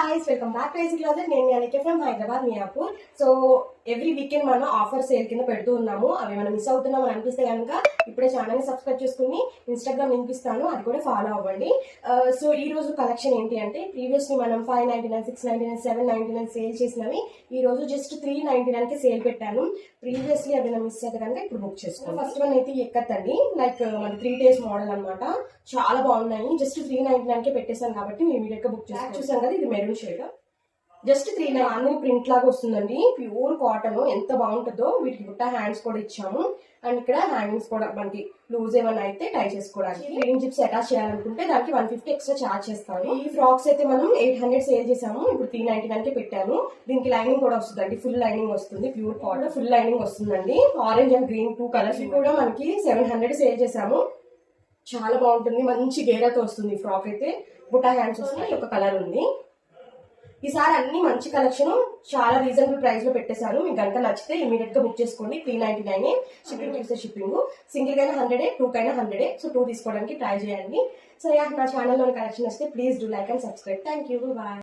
guys, welcome back to Easy Closet. నేను Anika from Hyderabad Miyapur. So every weekend మనం offer sale కింద పెడుతూ ఉన్నాము. అవి మనం మిస్ అవుతున్నాం అని అనిపిస్తే కనుక ఇప్పుడే ఛానల్ ని సబ్స్క్రైబ్ చేసుకుని ఇన్స్టాగ్రామ్ లింక్ ఇస్తాను, అది కూడా ఫాలో అవ్వండి. సో ఈ రోజు కలెక్షన్ ఏంటి అంటే ప్రీవియస్లీ మనం 599, 699, 799 సేల్ చేసినవి ఈ రోజు జస్ట్ 399 కి సేల్ పెట్టాను. ప్రీవియస్లీ అవి మిస్ అయితే కనుక ఇప్పుడు బుక్ చేసుకోండి. ఫస్ట్ వన్ అయితే ఎక్కత్తండి, లైక్ మన 3 days మోడల్ అనమాట. చాలా బాగున్నాయి. జస్ట్ 399 కే పెట్టేశాను కాబట్టి మీరు ఇమీడియట్ గా బుక్ చేసుకోండి. చూసాం కదా, ఇది మెరూన్ షేడ్. జస్ట్ 399 ప్రింట్ లాగా వస్తుందండి. ప్యూర్ కాటన్, ఎంత బాగుంటుందో. వీటికి బుట్ట హ్యాండ్స్ కూడా ఇచ్చాము. అండ్ ఇక్కడ హ్యాంగింగ్స్ కూడా మనకి లూజ్ ఏమన్నా అయితే టై చేసుకోవడానికి. రీడింగ్ జిప్స్ అటాచ్ చేయాలనుకుంటే దానికి 150 ఎక్స్ట్రా చార్జ్ చేస్తాను. ఈ ఫ్రాక్స్ అయితే మనం 800 సేల్ చేసాము, ఇప్పుడు 399 కే పెట్టాను. దీనికి లైనింగ్ కూడా వస్తుందండి, ఫుల్ లైనింగ్ వస్తుంది. ప్యూర్ కాటన్ ఫుల్ లైనింగ్ వస్తుందండి. ఆరెంజ్ అండ్ గ్రీన్ 2 కలర్స్ కూడా మనకి 700 సేల్ చేసాము. చాలా బాగుంటుంది, మంచి గేరాతో వస్తుంది. ఫ్రాక్ అయితే బుట్టా హ్యాండ్స్ వస్తున్నాయి. ఒక కలర్ ఉంది. ఈసారి అన్ని మంచి కలెక్షన్ చాలా రీజనబుల్ ప్రైస్ లో పెట్టేశాను. మీకు కనుక నచ్చితే ఇమీడియట్ గా బుక్ చేసుకోండి. 399 షిప్పింగ్ చేసే షిప్పింగ్. సింగిల్ కైనా 100, 2 కైనా 100. సో 2 తీసుకోవడానికి ట్రై చేయండి. సో నా ఛానల్లోని కలెక్షన్ వస్తే please do like and subscribe. Thank you, bye.